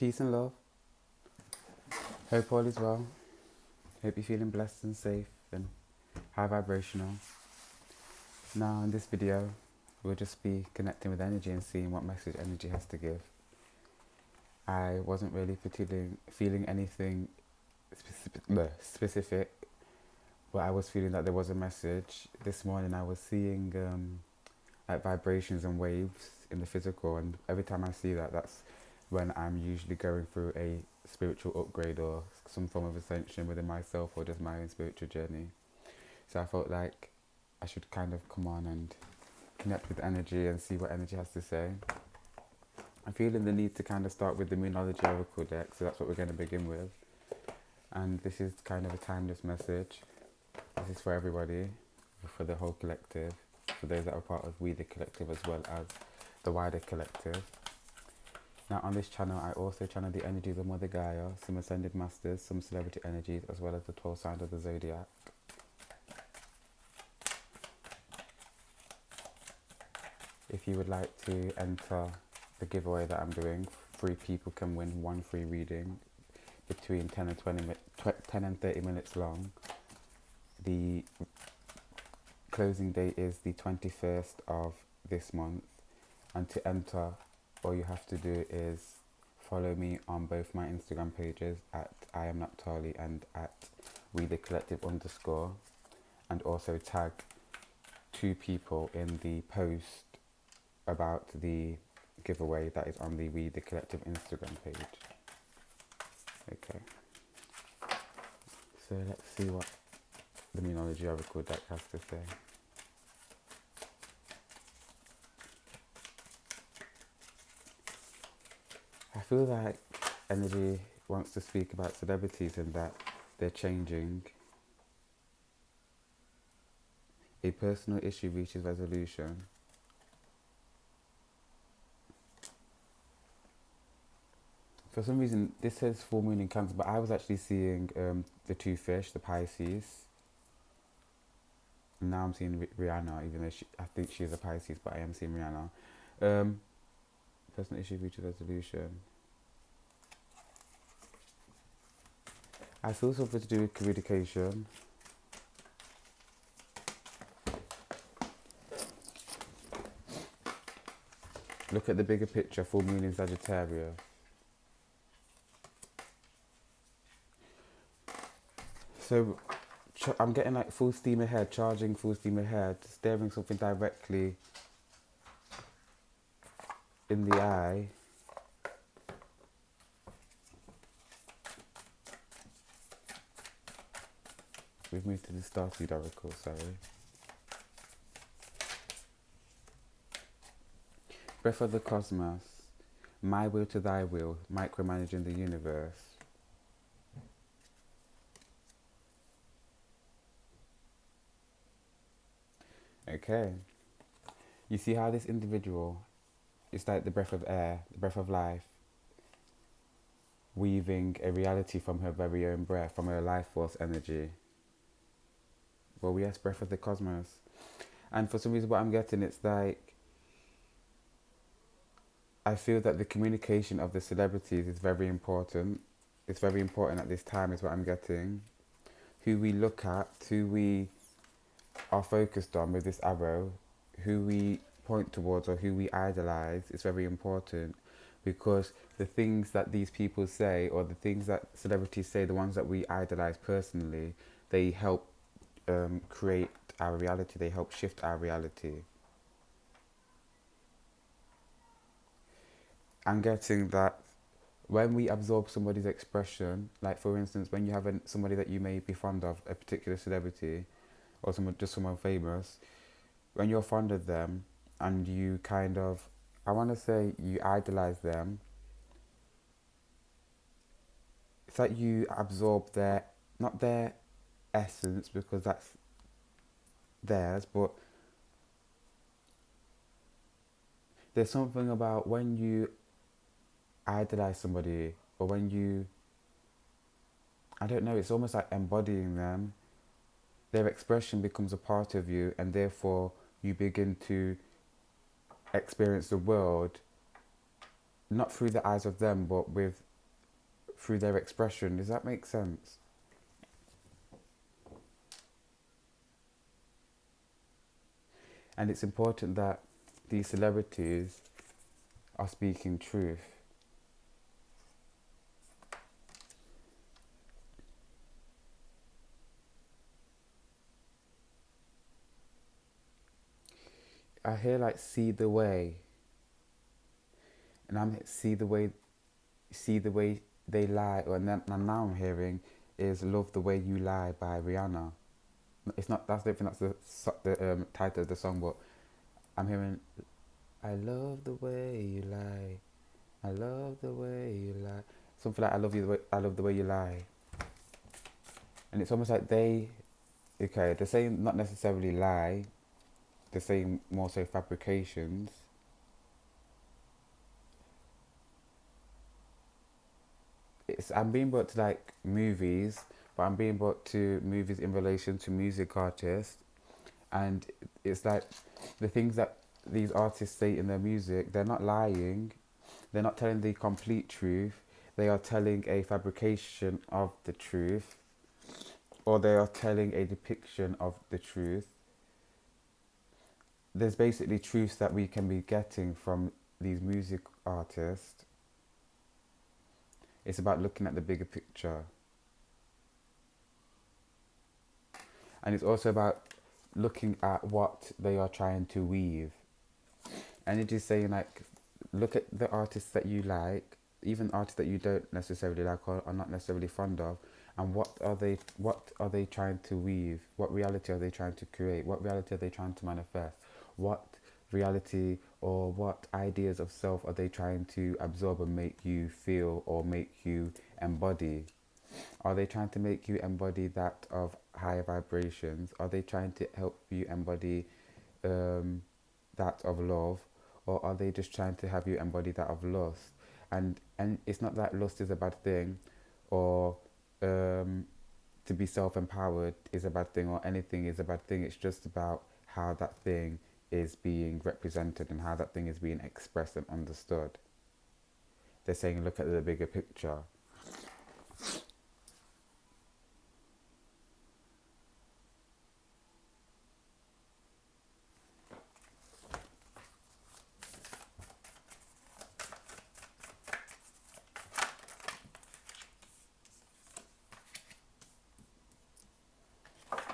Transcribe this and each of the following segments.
Peace and love. Hope all is well. Hope you're feeling blessed and safe and high vibrational. Now in this video, we'll just be connecting with energy and seeing what message energy has to give. I wasn't really particularly feeling anything specific, but I was feeling that there was a message. This morning I was seeing like vibrations and waves in the physical, and every time I see that, that's when I'm usually going through a spiritual upgrade or some form of ascension within myself or just my own spiritual journey. So I felt like I should kind of come on and connect with energy and see what energy has to say. I'm feeling the need to kind of start with the Moonology Oracle deck, so that's what we're going to begin with. And this is kind of a timeless message. This is for everybody, for the whole collective, for those that are part of We the Collective as well as the wider collective. Now on this channel I also channel the energies of Mother Gaia, some ascended masters, some celebrity energies, as well as the 12 signs of the zodiac. If you would like to enter the giveaway that I'm doing, 3 people can win 1 free reading between 10 and 30 minutes long. The closing date is the 21st of this month, and to enter, all you have to do is follow me on both my Instagram pages at I am Naphtali and at We the Collective _, and also tag 2 people in the post about the giveaway that is on the We the Collective Instagram page. Okay, so let's see what the Moonology Oracle deck has to say. I feel like energy wants to speak about celebrities and that they're changing. A personal issue reaches resolution. For some reason, this says full moon in Cancer, but I was actually seeing the 2 fish, the Pisces. And now I'm seeing Rihanna, even though I think she's a Pisces, but I am seeing Rihanna. Personal issue reaches resolution. I feel something to do with communication. Look at the bigger picture, full moon in Sagittarius. So I'm getting like full steam ahead, charging full steam ahead, staring something directly in the eye. We've moved to the Starseed Oracle, sorry. Breath of the Cosmos, my will to thy will, micromanaging the universe. Okay. You see how this individual is like the breath of air, the breath of life, weaving a reality from her very own breath, from her life force energy. Well, yes, breath of the cosmos. And for some reason what I'm getting, it's like, I feel that the communication of the celebrities is very important. It's very important at this time is what I'm getting. Who we look at, who we are focused on with this arrow, who we point towards or who we idolize is very important, because the things that these people say or the things that celebrities say, the ones that we idolize personally, they help create our reality, they help shift our reality. I'm getting that when we absorb somebody's expression, like for instance, when you have somebody that you may be fond of, a particular celebrity, or someone famous, when you're fond of them and you kind of, I want to say you idolize them, it's like you absorb their, not their essence because that's theirs, but there's something about when you idolize somebody or when you, I don't know, it's almost like embodying them. Their expression becomes a part of you, and therefore you begin to experience the world not through the eyes of them but with through their expression. Does that make sense? And it's important that these celebrities are speaking truth. I hear like see the way, and I'm see the way they lie, and now I'm hearing is love the way you lie by Rihanna. It's not. That's I don't think that's the title of the song, but I'm hearing I love the way you lie. I love the way you lie. Something like I love the way you lie. And it's almost like they're saying not necessarily lie, they're saying more so fabrications. I'm being brought to like movies, but I'm being brought to movies in relation to music artists, and it's like the things that these artists say in their music, they're not lying, they're not telling the complete truth, they are telling a fabrication of the truth, or they are telling a depiction of the truth. There's basically truths that we can be getting from these music artists. It's about looking at the bigger picture. And it's also about looking at what they are trying to weave. And it is saying like, look at the artists that you like, even artists that you don't necessarily like or are not necessarily fond of, and what are they trying to weave? What reality are they trying to create? What reality are they trying to manifest? What reality or what ideas of self are they trying to absorb and make you feel or make you embody? Are they trying to make you embody that of higher vibrations? Are they trying to help you embody that of love? Or are they just trying to have you embody that of lust? And it's not that lust is a bad thing, or to be self-empowered is a bad thing, or anything is a bad thing. It's just about how that thing is being represented and how that thing is being expressed and understood. They're saying look at the bigger picture.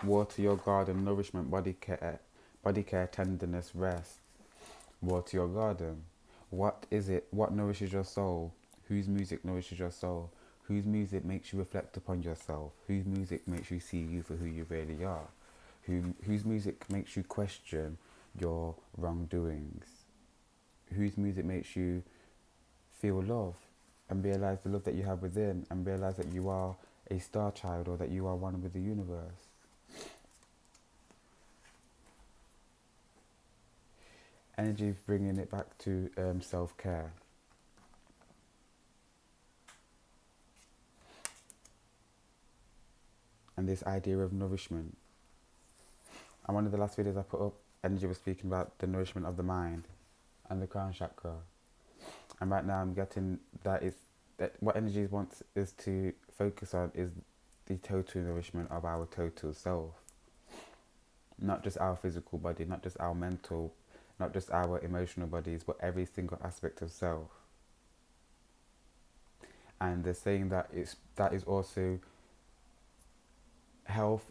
Water your garden, nourishment, body care, tenderness, rest. Water your garden. What is it? What nourishes your soul? Whose music nourishes your soul? Whose music makes you reflect upon yourself? Whose music makes you see you for who you really are? Whose music makes you question your wrongdoings? Whose music makes you feel love and realize the love that you have within and realize that you are a star child or that you are one with the universe? Energy bringing it back to self-care. And this idea of nourishment. And one of the last videos I put up, Energy was speaking about the nourishment of the mind and the crown chakra. And right now I'm getting that what Energy wants is to focus on is the total nourishment of our total self. Not just our physical body, not just our mental, not just our emotional bodies, but every single aspect of self. And they're saying that that is also health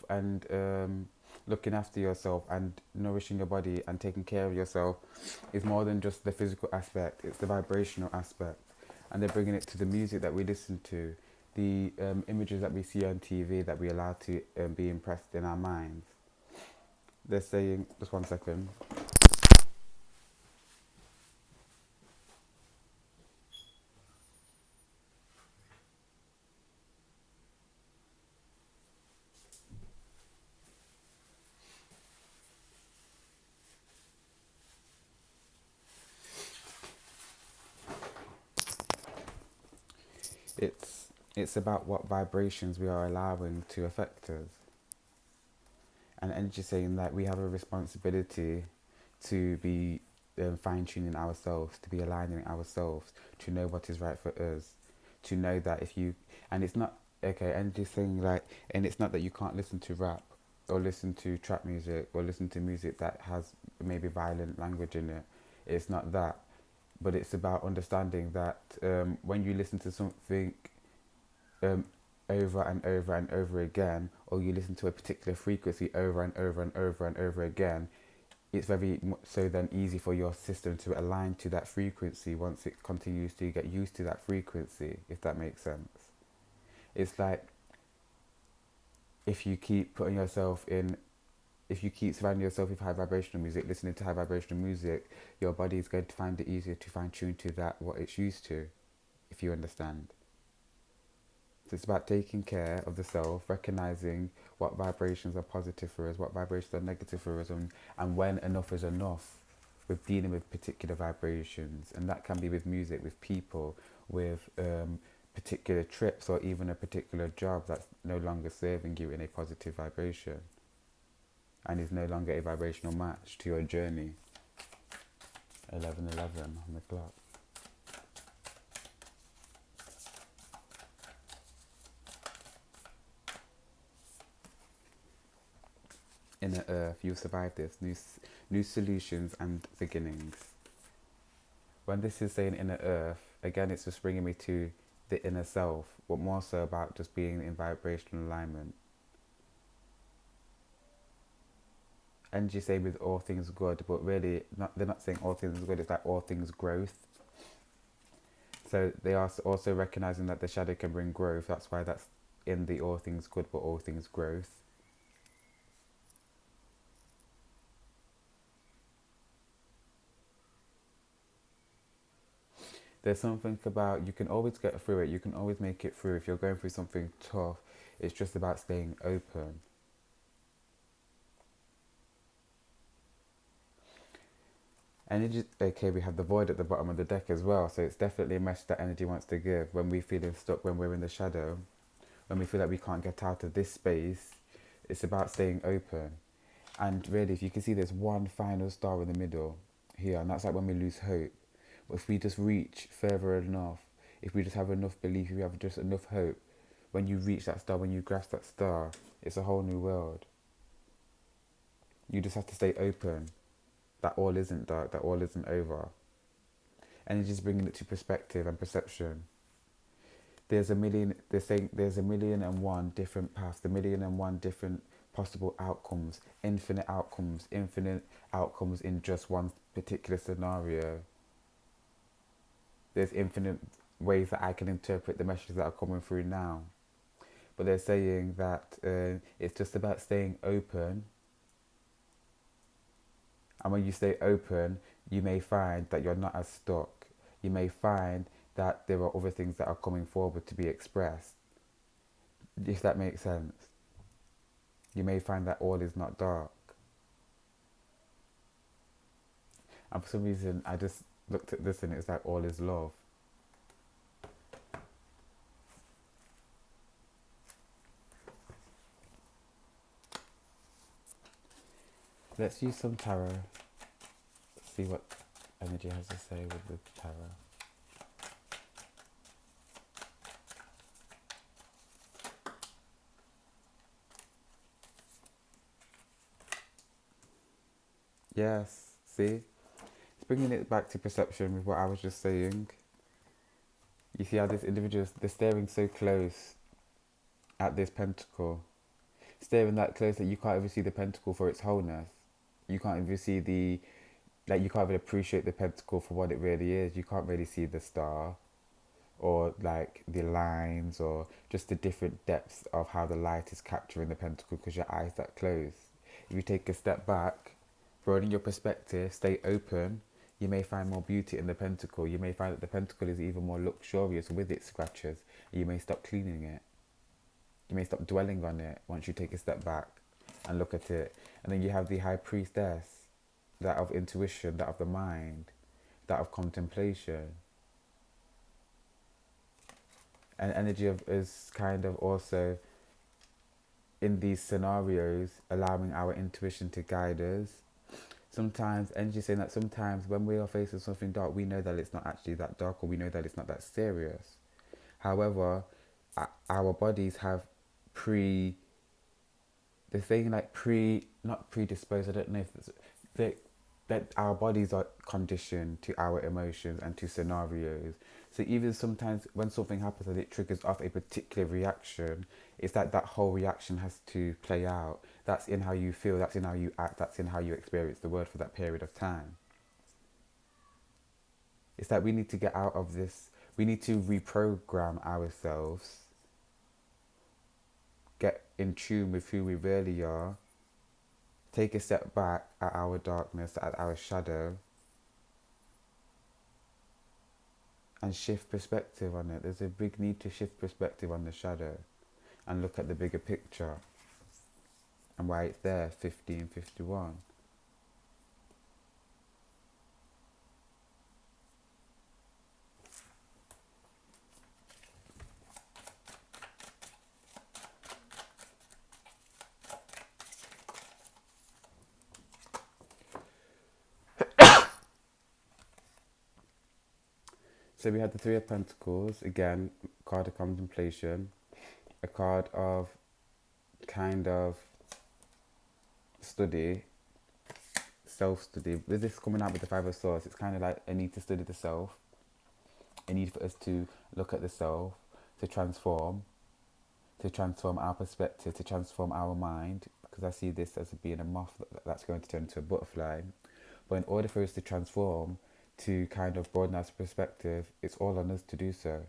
and looking after yourself and nourishing your body and taking care of yourself is more than just the physical aspect, it's the vibrational aspect. And they're bringing it to the music that we listen to, the images that we see on TV that we allow to be impressed in our minds. They're saying, just one second. It's about what vibrations we are allowing to affect us. And Energy saying that we have a responsibility to be fine-tuning ourselves, to be aligning ourselves, to know what is right for us, to know that if you, and it's not, okay, and just saying like, and it's not that you can't listen to rap or listen to trap music or listen to music that has maybe violent language in it. It's not that, but it's about understanding that when you listen to something um, over and over and over again, or you listen to a particular frequency over and over and over and over again, it's very so then easy for your system to align to that frequency once it continues to get used to that frequency, if that makes sense. It's like if you keep putting yourself in, if you keep surrounding yourself with high vibrational music, listening to high vibrational music, your body is going to find it easier to fine tune to that, what it's used to, if you understand. So it's about taking care of the self, recognizing what vibrations are positive for us, what vibrations are negative for us, and when enough is enough with dealing with particular vibrations. And that can be with music, with people, with particular trips, or even a particular job that's no longer serving you in a positive vibration and is no longer a vibrational match to your journey. 11:11 on the clock. Inner Earth, you'll survive this. New solutions and beginnings. When this is saying Inner Earth, again, it's just bringing me to the inner self, but more so about just being in vibrational alignment. And you say with all things good, but really, they're not saying all things good, it's like all things growth. So they are also recognizing that the shadow can bring growth. That's why that's in the all things good, but all things growth. There's something about, you can always get through it, you can always make it through. If you're going through something tough, it's just about staying open. Energy, okay, we have the void at the bottom of the deck as well, so it's definitely a message that energy wants to give. When we feeling stuck, when we're in the shadow, when we feel like we can't get out of this space, it's about staying open. And really, if you can see, there's one final star in the middle here, and that's like when we lose hope. But if we just reach further enough, if we just have enough belief, if we have just enough hope, when you reach that star, when you grasp that star, it's a whole new world. You just have to stay open, that all isn't dark, that all isn't over. And just bringing it to perspective and perception. They're saying there's a million and one different paths, the million and one different possible outcomes, infinite outcomes in just one particular scenario. There's infinite ways that I can interpret the messages that are coming through now. But they're saying that it's just about staying open. And when you stay open, you may find that you're not as stuck. You may find that there are other things that are coming forward to be expressed. If that makes sense. You may find that all is not dark. And for some reason, I just looked at this and it's like all is love. Let's use some tarot. See what energy has to say with the tarot. Yes, see? It's bringing it back to perception with what I was just saying. You see how this individual, they're staring so close at this pentacle. Staring that close that you can't even see the pentacle for its wholeness. You can't even see you can't even appreciate the pentacle for what it really is. You can't really see the star or like the lines or just the different depths of how the light is capturing the pentacle because your eyes that close. If you take a step back, broaden your perspective, stay open, you may find more beauty in the pentacle. You may find that the pentacle is even more luxurious with its scratches. You may stop cleaning it. You may stop dwelling on it once you take a step back and look at it. And then you have the high priestess, that of intuition, that of the mind, that of contemplation. And energy is kind of also in these scenarios allowing our intuition to guide us. Sometimes energy saying that sometimes when we are faced with something dark, we know that it's not actually that dark, or we know that it's not that serious. However, our bodies have pre, the thing like not predisposed, I don't know if it's, they, that our bodies are conditioned to our emotions and to scenarios. So even sometimes when something happens and it triggers off a particular reaction, it's like that whole reaction has to play out. That's in how you feel, that's in how you act, that's in how you experience the world for that period of time. It's that we need to get out of this, we need to reprogram ourselves, get in tune with who we really are, take a step back at our darkness, at our shadow, and shift perspective on it. There's a big need to shift perspective on the shadow and look at the bigger picture and why it's there, 1551. So we had the Three of Pentacles, again, card of contemplation, a card of kind of study, self-study. With this coming out with the Five of Swords, it's kind of like a need to study the self, a need for us to look at the self, to transform our perspective, to transform our mind, because I see this as being a moth that's going to turn into a butterfly. But in order for us to transform, to kind of broaden our perspective, it's all on us to do so.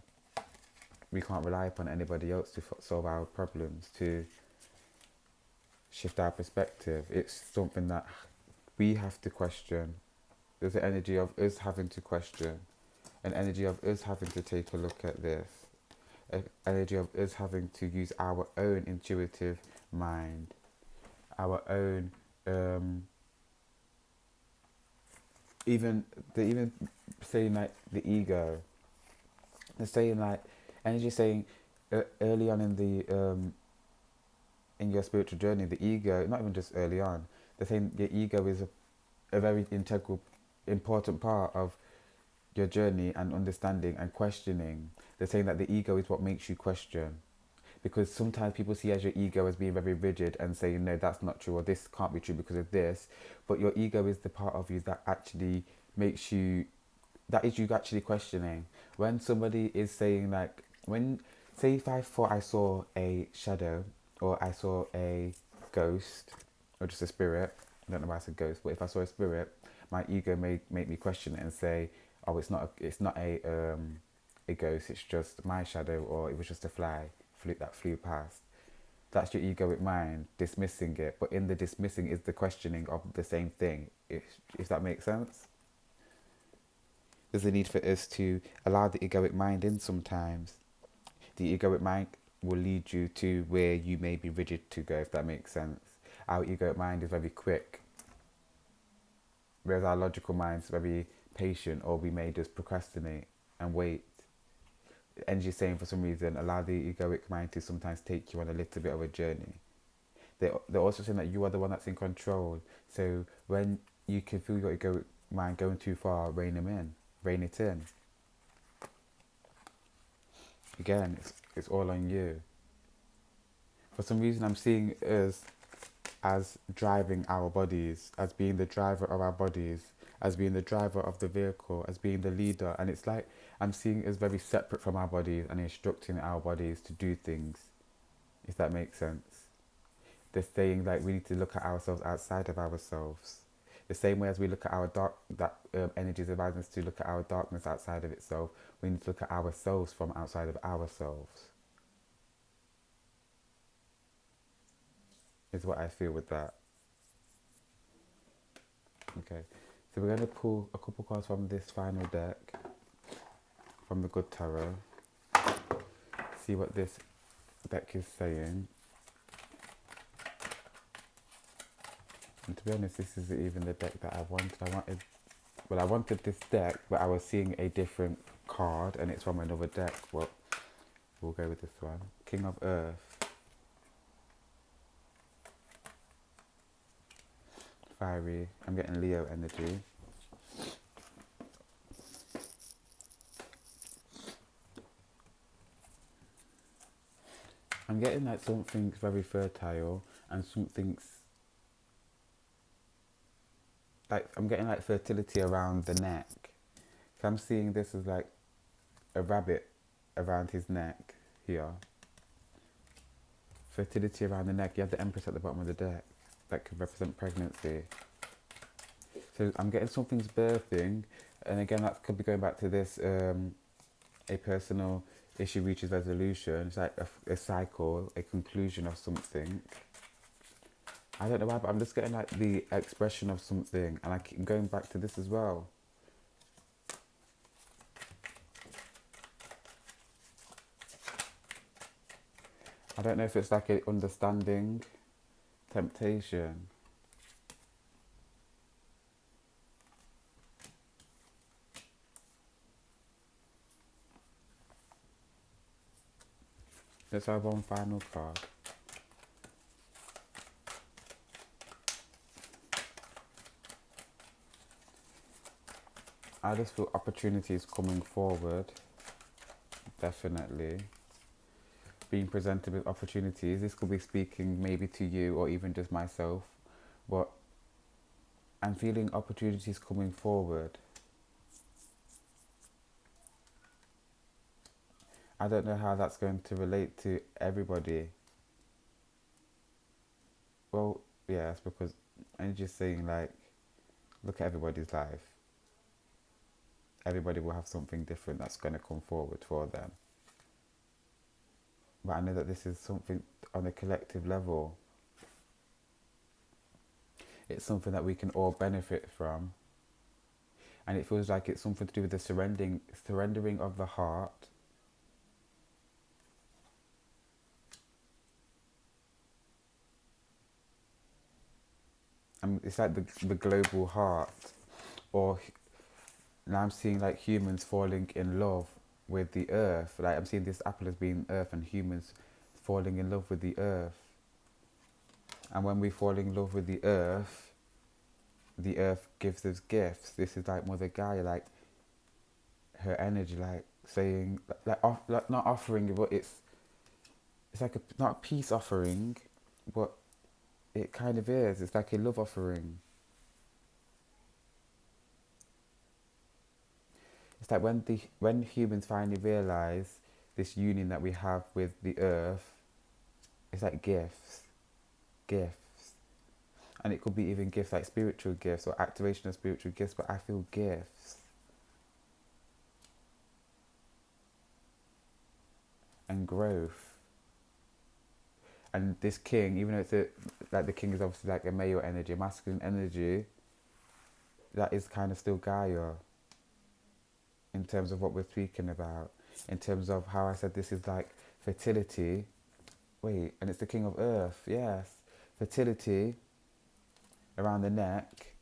We can't rely upon anybody else to solve our problems, to shift our perspective. It's something that we have to question. There's an energy of us having to question, an energy of us having to take a look at this, an energy of us having to use our own intuitive mind, our own even saying like the ego. They're saying like energy saying early on in the in your spiritual journey, the ego, not even just early on, they're saying your ego is a very integral, important part of your journey and understanding and questioning. They're saying that the ego is what makes you question. Because sometimes people see as your ego as being very rigid and saying, no, that's not true, or this can't be true because of this. But your ego is the part of you that actually makes you, that is you actually questioning. When somebody is saying like, say if I thought I saw a shadow or I saw a ghost or just a spirit, I don't know why I said ghost, but if I saw a spirit, my ego may make me question it and say, oh, it's not a ghost, it's just my shadow, or it was just a fly that flew past. That's your egoic mind dismissing it, but in the dismissing is the questioning of the same thing, if that makes sense. There's a need for us to allow the egoic mind in sometimes. The egoic mind will lead you to where you may be rigid to go, if that makes sense. Our egoic mind is very quick, whereas our logical mind is very patient, or we may just procrastinate and wait. Energy is saying for some reason, allow the egoic mind to sometimes take you on a little bit of a journey. They're also saying that you are the one that's in control. So when you can feel your egoic mind going too far, rein it in. Again, it's all on you. For some reason, I'm seeing us as driving our bodies, as being the driver of our bodies, as being the driver of the vehicle, as being the leader. And it's like I'm seeing us very separate from our bodies and instructing our bodies to do things, if that makes sense. They're saying like we need to look at ourselves outside of ourselves. The same way as we look at our energy is advising us to look at our darkness outside of itself, we need to look at ourselves from outside of ourselves. Is what I feel with that. Okay, so we're going to pull a couple cards from this final deck, from the Good Tarot. See what this deck is saying. And to be honest, this isn't even the deck that I wanted. I wanted this deck, but I was seeing a different card, and it's from another deck. Well, we'll go with this one. King of Earth. Fiery. I'm getting Leo energy. I'm getting like something's very fertile and something's like, I'm getting like fertility around the neck. So I'm seeing this as like a rabbit around his neck here. Fertility around the neck. You have the Empress at the bottom of the deck. That could represent pregnancy. So I'm getting something's birthing. And again, that could be going back to this, a personal issue reaches resolution. It's like a cycle, a conclusion of something. I don't know why, but I'm just getting like the expression of something. And I keep going back to this as well. I don't know if it's like a understanding, temptation. Let's have one final card. I just feel opportunities coming forward. Definitely. Being presented with opportunities. This could be speaking maybe to you or even just myself. But I'm feeling opportunities coming forward. I don't know how that's going to relate to everybody. Well, yeah, it's because I'm just saying, like, look at everybody's life. Everybody will have something different that's going to come forward for them. But I know that this is something on a collective level. It's something that we can all benefit from. And it feels like it's something to do with the surrendering of the heart. It's like the global heart. Or now I'm seeing like humans falling in love with the earth. Like I'm seeing this apple as being earth and humans falling in love with the earth. And when we fall in love with the earth gives us gifts. This is like Mother Gaia, like her energy, like saying, like not offering, but it's like not a peace offering, but it kind of is. It's like a love offering. It's like when humans finally realize this union that we have with the earth, it's like gifts. And it could be even gifts like spiritual gifts or activation of spiritual gifts, but I feel gifts. And growth. And this king, even though it's like the king is obviously like a male energy, a masculine energy, that is kind of still Gaia in terms of what we're speaking about. In terms of how I said this is like fertility. Wait, and it's the king of earth, yes. Fertility around the neck.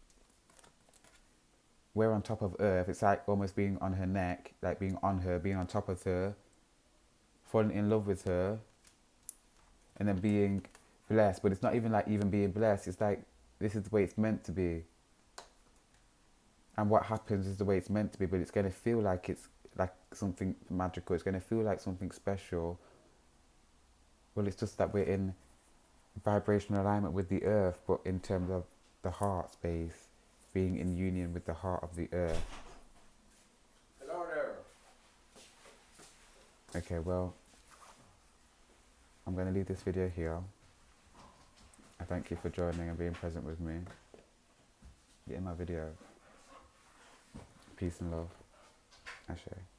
We're on top of earth. It's like almost being on her neck, like being on her, being on top of her, falling in love with her, and then being blessed. But it's not even like even being blessed. It's like this is the way it's meant to be. And what happens is the way it's meant to be, but it's going to feel like it's like something magical. It's going to feel like something special. Well, it's just that we're in vibrational alignment with the earth, but in terms of the heart space, being in union with the heart of the earth. Hello there. Okay, well, I'm going to leave this video here. I thank you for joining and being present with me in my video. Peace and love. Ashe.